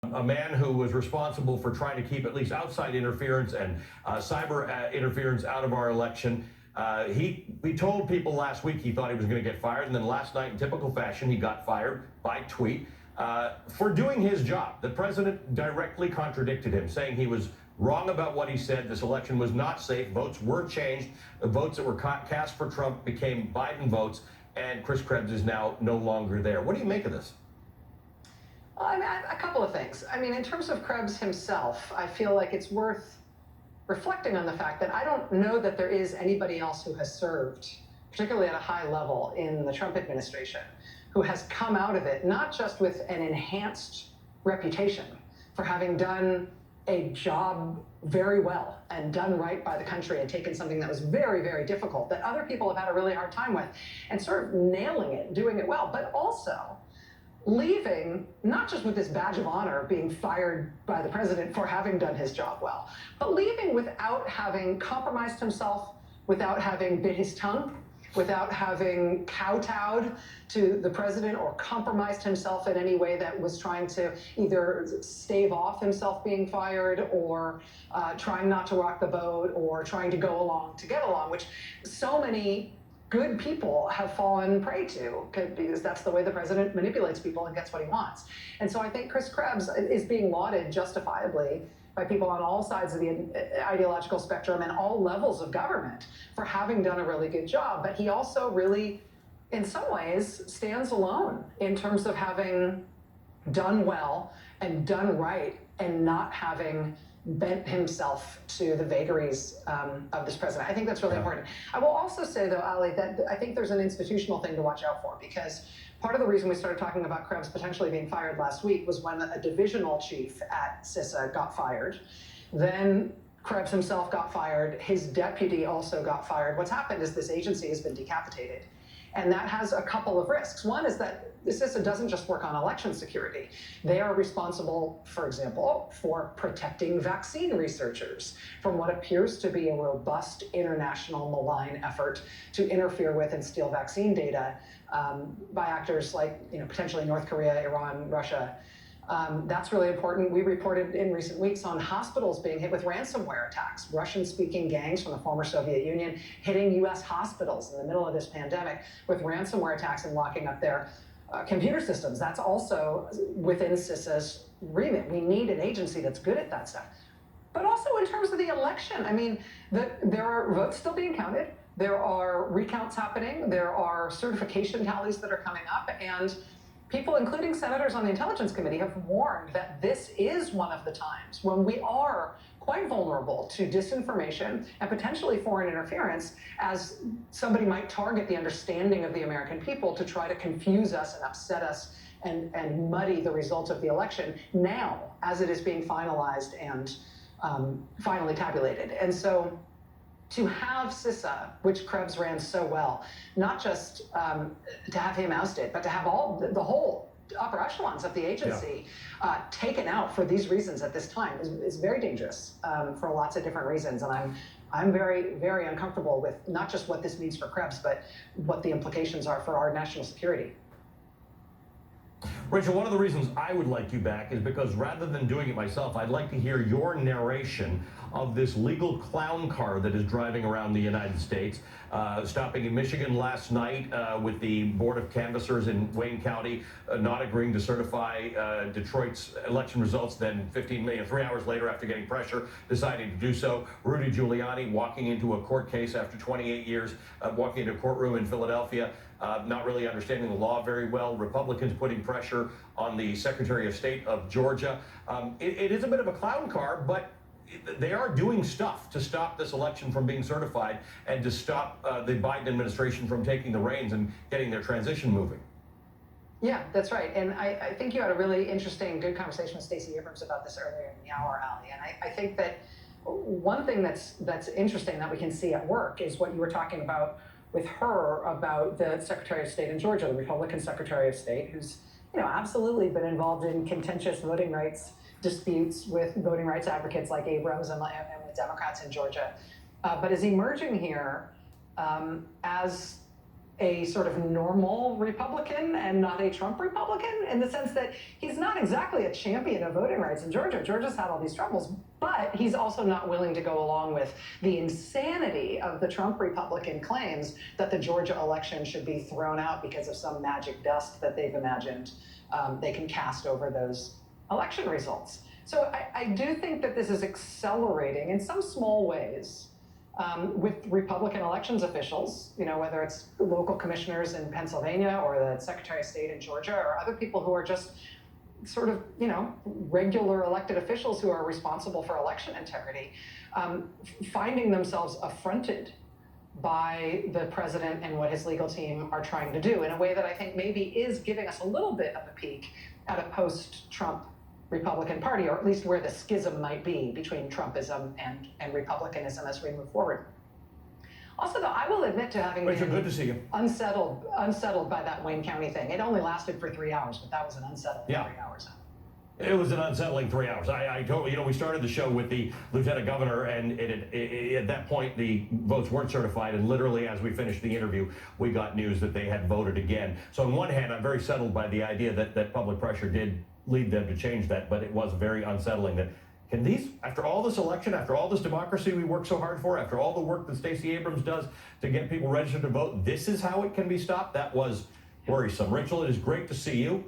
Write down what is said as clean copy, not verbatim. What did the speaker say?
a man who was responsible for trying to keep at least outside interference and cyber interference out of our election. He told people last week he thought he was going to get fired, and then last night, in typical fashion, he got fired by tweet for doing his job. The president directly contradicted him, saying he was wrong about what he said. This election was not safe. Votes were changed. The votes that were cast for Trump became Biden votes, and Chris Krebs is now no longer there. What do you make of this? Well, I mean, a couple of things. I mean, in terms of Krebs himself, I feel like it's worth reflecting on the fact that I don't know that there is anybody else who has served, particularly at a high level in the Trump administration, who has come out of it not just with an enhanced reputation for having done a job very well and done right by the country and taken something that was very, very difficult that other people have had a really hard time with and sort of nailing it, doing it well, but also leaving not just with this badge of honor being fired by the president for having done his job well, but leaving without having compromised himself, without having bit his tongue, without having kowtowed to the president or compromised himself in any way that was trying to either stave off himself being fired or trying not to rock the boat or trying to go along to get along, which so many good people have fallen prey to, because that's the way the president manipulates people and gets what he wants. And so I think Chris Krebs is being lauded justifiably by people on all sides of the ideological spectrum and all levels of government for having done a really good job. But he also really, in some ways, stands alone in terms of having done well and done right and not having bent himself to the vagaries of this president. I think that's really important. I will also say, though, Ali, that I think there's an institutional thing to watch out for, because part of the reason we started talking about Krebs potentially being fired last week was when a divisional chief at CISA got fired. Then Krebs himself got fired. His deputy also got fired. What's happened is this agency has been decapitated. And that has a couple of risks. One is that CISA doesn't just work on election security. They are responsible, for example, for protecting vaccine researchers from what appears to be a robust international malign effort to interfere with and steal vaccine data by actors like, potentially North Korea, Iran, Russia. That's really important. We reported in recent weeks on hospitals being hit with ransomware attacks, Russian-speaking gangs from the former Soviet Union hitting U.S. hospitals in the middle of this pandemic with ransomware attacks and locking up their computer systems. That's also within CISA's remit. We need an agency that's good at that stuff. But also in terms of the election, I mean, there are votes still being counted. There are recounts happening. There are certification tallies that are coming up. And people, including senators on the Intelligence Committee, have warned that this is one of the times when we are quite vulnerable to disinformation and potentially foreign interference, as somebody might target the understanding of the American people to try to confuse us and upset us and muddy the results of the election now as it is being finalized and finally tabulated. And so to have CISA, which Krebs ran so well, not just to have him ousted, but to have the whole upper echelons of the agency taken out for these reasons at this time is very dangerous for lots of different reasons. And I'm very, very uncomfortable with not just what this means for Krebs, but what the implications are for our national security. Rachel, one of the reasons I would like you back is because rather than doing it myself, I'd like to hear your narration of this legal clown car that is driving around the United States, stopping in Michigan last night with the Board of Canvassers in Wayne County not agreeing to certify Detroit's election results, then 3 hours later, after getting pressure, deciding to do so. Rudy Giuliani walking into a court case after 28 years, walking into a courtroom in Philadelphia, not really understanding the law very well. Republicans putting pressure on the Secretary of State of Georgia. It is a bit of a clown car, but they are doing stuff to stop this election from being certified and to stop the Biden administration from taking the reins and getting their transition moving. Yeah, that's right. And I think you had a really interesting, good conversation with Stacey Abrams about this earlier in the hour, Ali. And I think that one thing that's interesting that we can see at work is what you were talking about with her about the Secretary of State in Georgia, the Republican Secretary of State, who's absolutely been involved in contentious voting rights disputes with voting rights advocates like Abrams and with Democrats in Georgia, but is emerging here as a sort of normal Republican and not a Trump Republican, in the sense that he's not exactly a champion of voting rights in Georgia. Georgia's had all these troubles, but he's also not willing to go along with the insanity of the Trump Republican claims that the Georgia election should be thrown out because of some magic dust that they've imagined they can cast over those election results. So I do think that this is accelerating in some small ways with Republican elections officials, whether it's local commissioners in Pennsylvania or the Secretary of State in Georgia or other people who are just sort of, regular elected officials who are responsible for election integrity, finding themselves affronted by the president and what his legal team are trying to do in a way that I think maybe is giving us a little bit of a peek at a post-Trump Republican Party, or at least where the schism might be between Trumpism and Republicanism as we move forward. Also, though, I will admit to having Rachel, been good to see you. unsettled by that Wayne County thing. It only lasted for 3 hours, but that was an unsettling 3 hours. It was an unsettling 3 hours. I told we started the show with the lieutenant governor, and at that point the votes weren't certified, and literally as we finished the interview, we got news that they had voted again. So on one hand, I'm very settled by the idea that public pressure did lead them to change that, but it was very unsettling that can these, after all this election, after all this democracy we work so hard for, after all the work that Stacey Abrams does to get people registered to vote, this is how it can be stopped? That was worrisome. Rachel, it is great to see you.